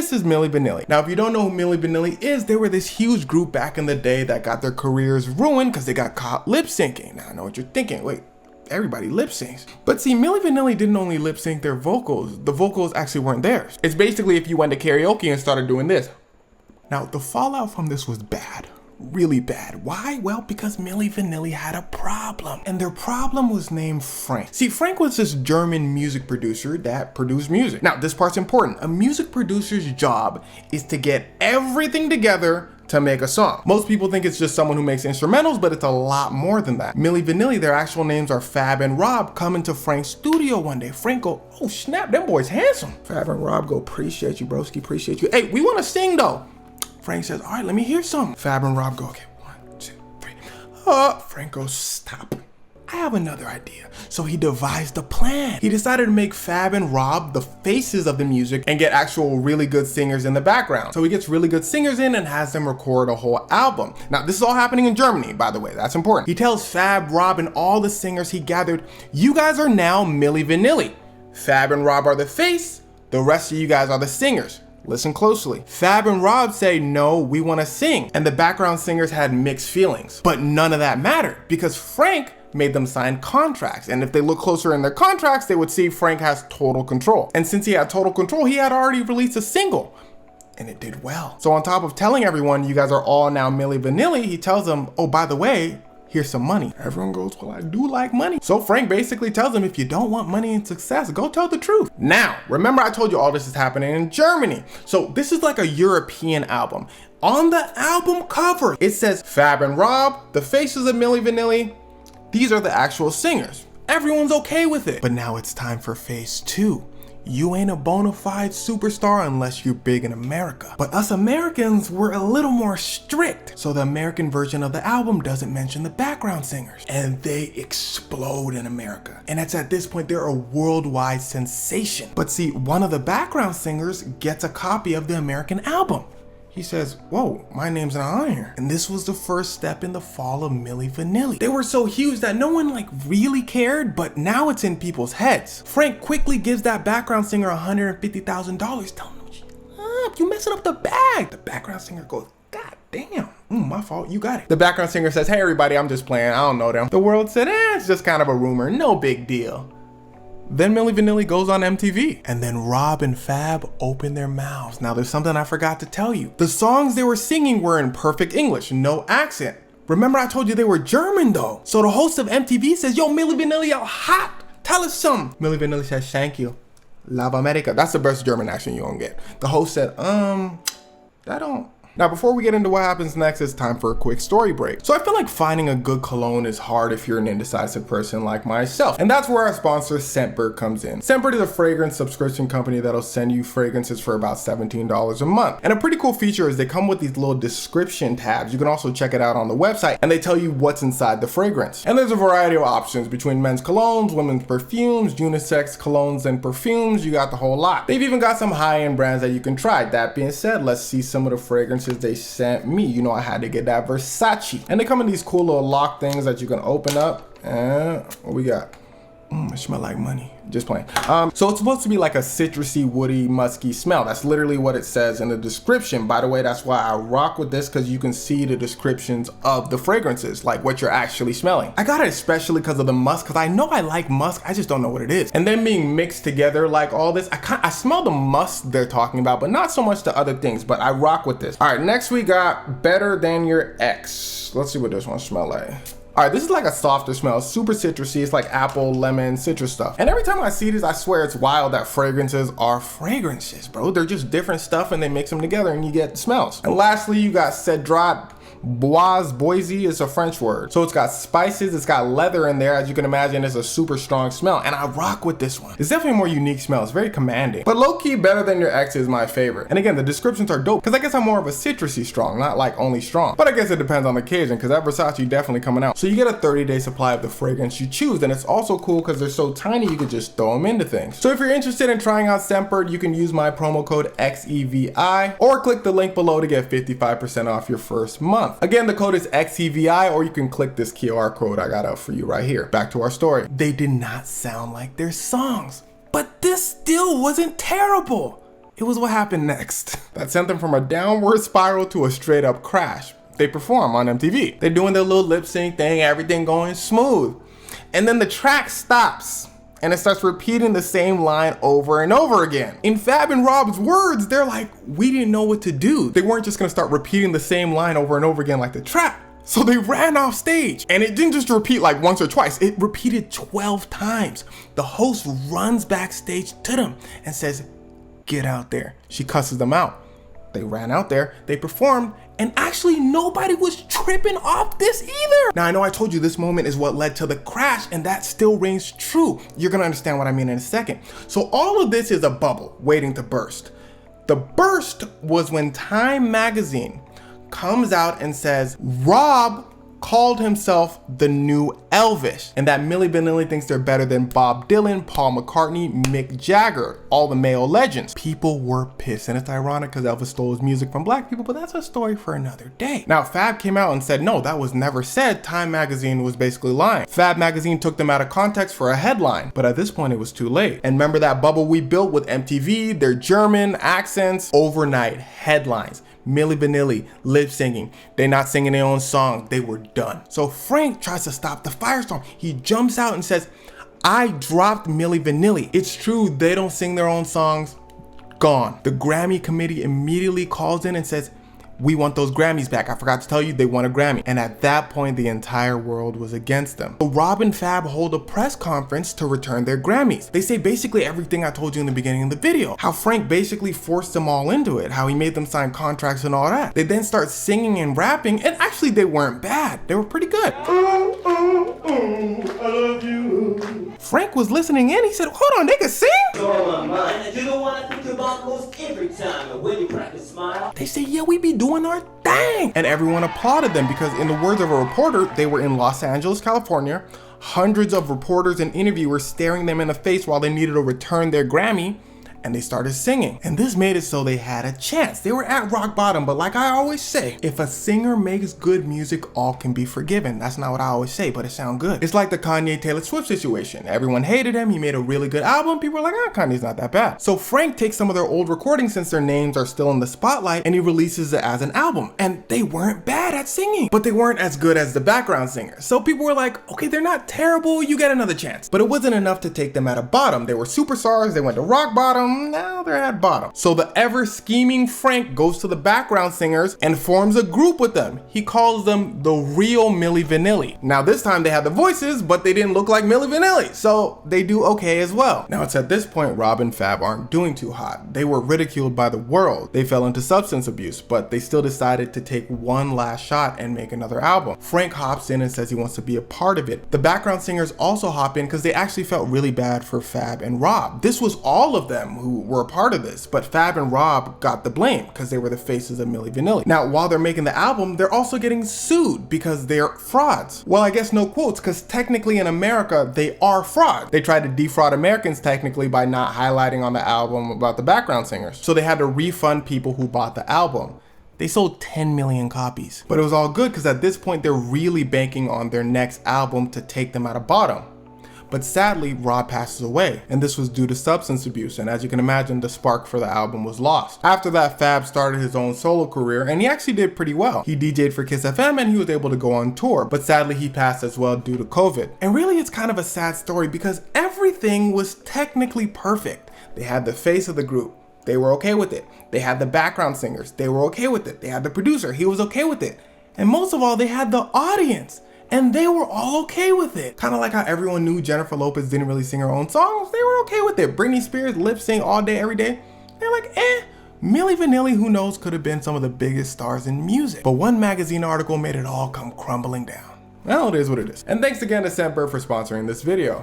this is Milli Vanilli. Now, if you don't know who Milli Vanilli is, they were this huge group back in the day that got their careers ruined because they got caught lip syncing. Now, I know what you're thinking. Wait, everybody lip syncs. But see, Milli Vanilli didn't only lip sync their vocals. The vocals actually weren't theirs. It's basically if you went to karaoke and started doing this. Now, the fallout from this was bad. Really bad. Why? Well, because Milli Vanilli had a problem, and their problem was named Frank. See, Frank was this German music producer that produced music. Now, this part's important. A music producer's job is to get everything together to make a song. Most people think it's just someone who makes instrumentals, but it's a lot more than that. Milli Vanilli, their actual names are Fab and Rob, come into Frank's studio one day. Frank go, oh snap, them boys handsome. Fab and Rob go, appreciate you, broski, appreciate you. Hey, we want to sing though. Frank says, all right, let me hear some. Fab and Rob go, okay, 1, 2, 3. Frank goes, stop. I have another idea. So he devised a plan. He decided to make Fab and Rob the faces of the music and get actual really good singers in the background. So he gets really good singers in and has them record a whole album. Now, this is all happening in Germany, by the way, that's important. He tells Fab, Rob, and all the singers he gathered, you guys are now Milli Vanilli. Fab and Rob are the face, the rest of you guys are the singers. Listen closely. Fab and Rob say, no, we want to sing. And the background singers had mixed feelings. But none of that mattered because Frank made them sign contracts. And if they look closer in their contracts, they would see Frank has total control. And since he had total control, he had already released a single. And it did well. So on top of telling everyone, you guys are all now Milli Vanilli, he tells them, oh, by the way, here's some money. Everyone goes, well, I do like money. So Frank basically tells them, if you don't want money and success, go tell the truth. Now, remember I told you all this is happening in Germany. So this is like a European album. On the album cover, it says Fab and Rob, the faces of Milli Vanilli. These are the actual singers. Everyone's okay with it. But now it's time for phase 2. You ain't a bona fide superstar unless you're big in America. But us Americans were a little more strict. So the American version of the album doesn't mention the background singers. And they explode in America. And it's at this point they're a worldwide sensation. But see, one of the background singers gets a copy of the American album. He says, whoa, my name's not on here. And this was the first step in the fall of Milli Vanilli. They were so huge that no one really cared, but now it's in people's heads. Frank quickly gives that background singer $150,000, telling him, you messing up the bag. The background singer goes, God damn, my fault, you got it. The background singer says, hey everybody, I'm just playing, I don't know them. The world said, it's just kind of a rumor, no big deal. Then Milli Vanilli goes on MTV, and then Rob and Fab open their mouths. Now there's something I forgot to tell you. The songs they were singing were in perfect English, no accent. Remember I told you they were German though. So the host of MTV says, yo, Milli Vanilli, y'all hot, tell us something. Milli Vanilli says, thank you, Love America. That's the best German accent you're gonna get. The host said, that don't. Now, before we get into what happens next, it's time for a quick story break. So I feel like finding a good cologne is hard if you're an indecisive person like myself. And that's where our sponsor, Scentbird, comes in. Scentbird is a fragrance subscription company that'll send you fragrances for about $17 a month. And a pretty cool feature is they come with these little description tabs. You can also check it out on the website, and they tell you what's inside the fragrance. And there's a variety of options between men's colognes, women's perfumes, unisex colognes and perfumes. You got the whole lot. They've even got some high-end brands that you can try. That being said, let's see some of the fragrances they sent me. You know, I had to get that Versace. And they come in these cool little lock things that you can open up. And what we got? It smell like money. Just playing. So it's supposed to be like a citrusy, woody, musky smell. That's literally what it says in the description. By the way, that's why I rock with this, because you can see the descriptions of the fragrances, like what you're actually smelling. I got it especially because of the musk, because I know I like musk, I just don't know what it is. And then being mixed together like all this, I smell the musk they're talking about, but not so much the other things, but I rock with this. All right, next we got Better Than Your Ex. Let's see what this one smells like. All right, this is like a softer smell, super citrusy. It's like apple, lemon, citrus stuff. And every time I see this, I swear it's wild that fragrances are fragrances, bro. They're just different stuff and they mix them together and you get smells. And lastly, you got Cedrat Boisé is a French word. So it's got spices, it's got leather in there. As you can imagine, it's a super strong smell. And I rock with this one. It's definitely a more unique smell. It's very commanding. But low-key, Better Than Your Ex is my favorite. And again, the descriptions are dope, because I guess I'm more of a citrusy strong, not like only strong. But I guess it depends on the occasion, because that Versace definitely coming out. So you get a 30-day supply of the fragrance you choose. And it's also cool because they're so tiny, you could just throw them into things. So if you're interested in trying out Scentbird, you can use my promo code XEVI or click the link below to get 55% off your first month. Again, the code is XEVI, or you can click this QR code I got up for you right here. Back to our story. They did not sound like their songs, but this still wasn't terrible. it was what happened next that sent them from a downward spiral to a straight up crash. They perform on MTV. They're doing their little lip sync thing, everything going smooth. And then the track stops and it starts repeating the same line over and over again. In Fab and Rob's words, they're like, we didn't know what to do. They weren't just gonna start repeating the same line over and over again like the track. So they ran off stage, and it didn't just repeat like once or twice, it repeated 12 times. The host runs backstage to them and says, get out there. She cusses them out. They ran out there, they performed, and actually nobody was tripping off this either. Now I know I told you this moment is what led to the crash, and that still rings true. You're gonna understand what I mean in a second. So all of this is a bubble waiting to burst. The burst was when Time magazine comes out and says Rob called himself the new Elvis, and that Milli Vanilli thinks they're better than Bob Dylan, Paul McCartney, Mick Jagger, all the male legends. People were pissed, and it's ironic because Elvis stole his music from black people, but that's a story for another day. Now Fab came out and said no, that was never said. Time magazine was basically lying. Fab magazine took them out of context for a headline, but at this point it was too late. And remember that bubble we built with MTV, their German accents, overnight headlines. Milli Vanilli lip singing. They not singing their own song. They were done. So Frank tries to stop the firestorm. He jumps out and says, I dropped Milli Vanilli. It's true, they don't sing their own songs. Gone. The Grammy committee immediately calls in and says, we want those Grammys back. I forgot to tell you, they won a Grammy. And at that point, the entire world was against them. So Rob and Fab hold a press conference to return their Grammys. They say basically everything I told you in the beginning of the video. How Frank basically forced them all into it. How he made them sign contracts and all that. They then start singing and rapping, and actually they weren't bad. They were pretty good. I love you. Frank was listening in. He said, hold on, they can sing? They say, yeah, we be doing our thing. And everyone applauded them because in the words of a reporter, they were in Los Angeles, California. Hundreds of reporters and interviewers staring them in the face while they needed to return their Grammy. And they started singing. And this made it so they had a chance. They were at rock bottom, but like I always say, if a singer makes good music, all can be forgiven. That's not what I always say, but it sounds good. It's like the Kanye Taylor Swift situation. Everyone hated him. He made a really good album. People were like, Kanye's not that bad. So Frank takes some of their old recordings since their names are still in the spotlight, and he releases it as an album. And they weren't bad at singing, but they weren't as good as the background singers. So people were like, okay, they're not terrible. You get another chance. But it wasn't enough to take them at a bottom. They were superstars. They went to rock bottom. Now they're at bottom. So the ever scheming Frank goes to the background singers and forms a group with them. He calls them the real Milli Vanilli. Now this time they had the voices, but they didn't look like Milli Vanilli, so they do okay as well. Now it's at this point Rob and Fab aren't doing too hot. They were ridiculed by the world. They fell into substance abuse, but they still decided to take one last shot and make another album. Frank hops in and says he wants to be a part of it. The background singers also hop in because they actually felt really bad for Fab and Rob. This was all of them who were a part of this, but Fab and Rob got the blame because they were the faces of Milli Vanilli. Now, while they're making the album, they're also getting sued because they're frauds. Well, I guess no quotes, because technically in America, they are frauds. They tried to defraud Americans technically by not highlighting on the album about the background singers. So they had to refund people who bought the album. They sold 10 million copies, but it was all good because at this point, they're really banking on their next album to take them out of bottom. But sadly, Rob passes away, and this was due to substance abuse, and as you can imagine, the spark for the album was lost. After that, Fab started his own solo career, and he actually did pretty well. He DJ'd for Kiss FM, and he was able to go on tour, but sadly, he passed as well due to COVID. And really, it's kind of a sad story because everything was technically perfect. They had the face of the group. They were okay with it. They had the background singers. They were okay with it. They had the producer. He was okay with it. And most of all, they had the audience. And they were all okay with it. Kind of like how everyone knew Jennifer Lopez didn't really sing her own songs. They were okay with it. Britney Spears lip sync all day, every day. They're like, Milli Vanilli, who knows, could have been some of the biggest stars in music. But one magazine article made it all come crumbling down. Well, it is what it is. And thanks again to Scentbird for sponsoring this video.